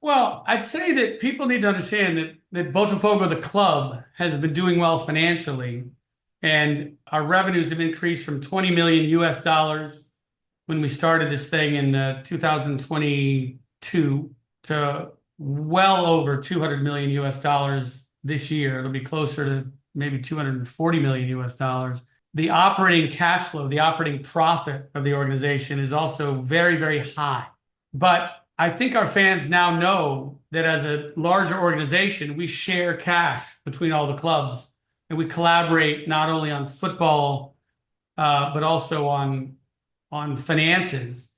Well, I'd say that people need to understand that Botafogo, the club, has been doing well financially, and our revenues have increased from 20 million US dollars when we started this thing in 2022 to well over 200 million US dollars this year. It'll be closer to maybe 240 million US dollars. The operating cash flow, the operating profit of the organization is also very, very high. But I think our fans now know that as a larger organization, we share cash between all the clubs and we collaborate not only on football, but also on finances.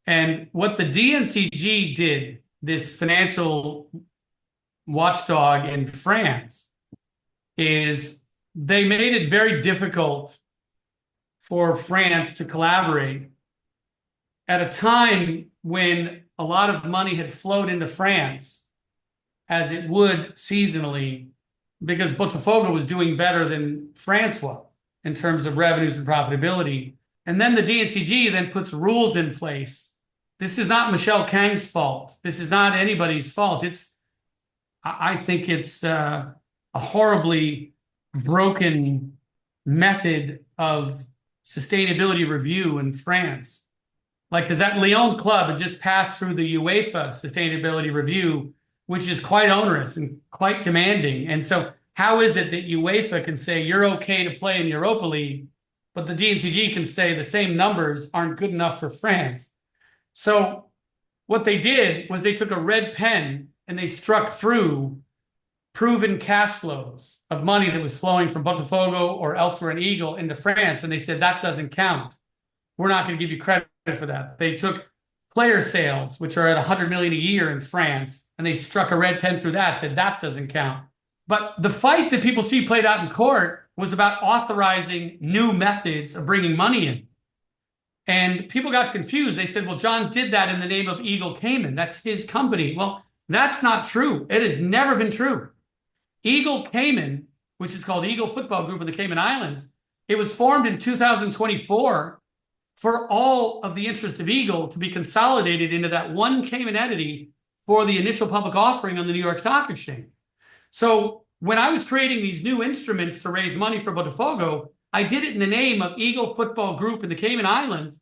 And what the DNCG did, this financial watchdog in France, is they made it very difficult for France to collaborate at a time when a lot of money had flowed into France, as it would seasonally, because Botafogo was doing better than France was in terms of revenues and profitability. And then the DNCG then puts rules in place. This is not Michel Kang's fault. This is not anybody's fault. I think it's a horribly broken method of sustainability review in France. Like, because that Lyon club had just passed through the UEFA sustainability review, which is quite onerous and quite demanding. And so, how is it that UEFA can say you're okay to play in Europa League, but the DNCG can say the same numbers aren't good enough for France? So, what they did was they took a red pen and they struck through proven cash flows of money that was flowing from Botafogo or elsewhere in Eagle into France, and they said that doesn't count. We're not going to give you credit for that. They took player sales, which are at 100 million a year in France, and they struck a red pen through that, said that doesn't count. But the fight that people see played out in court was about authorizing new methods of bringing money in. And people got confused. They said, well, John did that in the name of Eagle Cayman. That's his company. Well, that's not true. It has never been true. Eagle Cayman, which is called Eagle Football Group in the Cayman Islands, it was formed in 2024 for all of the interest of Eagle to be consolidated into that one Cayman entity for the initial public offering on the New York Stock Exchange. So when I was creating these new instruments to raise money for Botafogo, I did it in the name of Eagle Football Group in the Cayman Islands,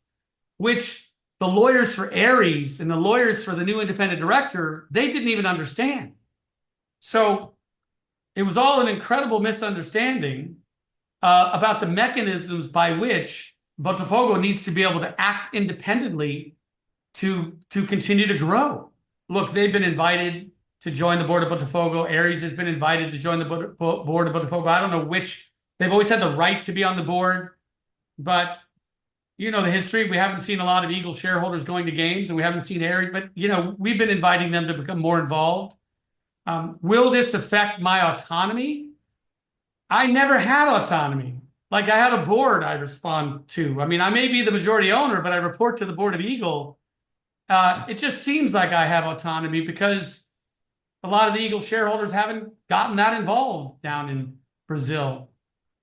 which the lawyers for Ares and the lawyers for the new independent director, they didn't even understand. So it was all an incredible misunderstanding about the mechanisms by which Botafogo needs to be able to act independently to continue to grow. Look, they've been invited to join the board of Botafogo. Ares has been invited to join the board of Botafogo. I don't know which. They've always had the right to be on the board, but you know the history. We haven't seen a lot of Eagle shareholders going to games, and we haven't seen Ares, but you know we've been inviting them to become more involved. Will this affect my autonomy? I never had autonomy. Like, I had a board I respond to. I mean, I may be the majority owner, but I report to the board of Eagle. It just seems like I have autonomy because a lot of the Eagle shareholders haven't gotten that involved down in Brazil.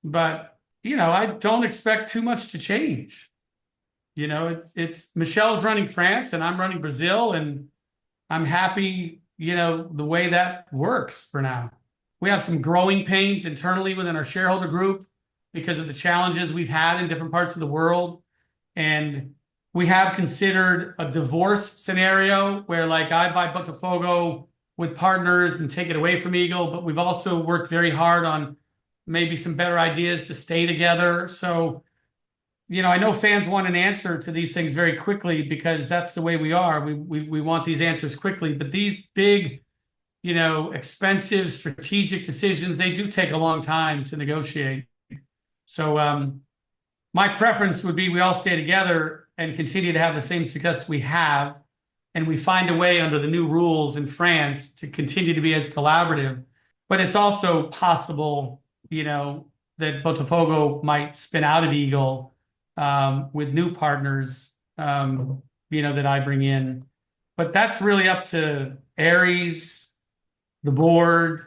But, you know, I don't expect too much to change. You know, it's Michel's running France and I'm running Brazil, and I'm happy, you know, the way that works for now. We have some growing pains internally within our shareholder group because of the challenges we've had in different parts of the world. And we have considered a divorce scenario where, like, I buy Botafogo with partners and take it away from Eagle, but we've also worked very hard on maybe some better ideas to stay together. So, you know, I know fans want an answer to these things very quickly because that's the way we are. We want these answers quickly, but these big, you know, expensive strategic decisions, they do take a long time to negotiate. So my preference would be we all stay together and continue to have the same success we have, and we find a way under the new rules in France to continue to be as collaborative. But it's also possible, you know, that Botafogo might spin out of Eagle with new partners, you know, that I bring in. But that's really up to Ares, the board.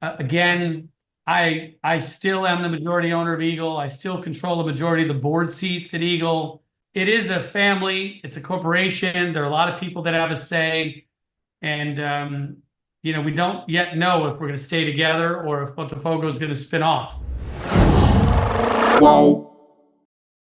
Again, I still am the majority owner of Eagle. I still control the majority of the board seats at Eagle. It is a family. It's a corporation. There are a lot of people that have a say. And, we don't yet know if we're going to stay together or if Botafogo is going to spin off. Whoa.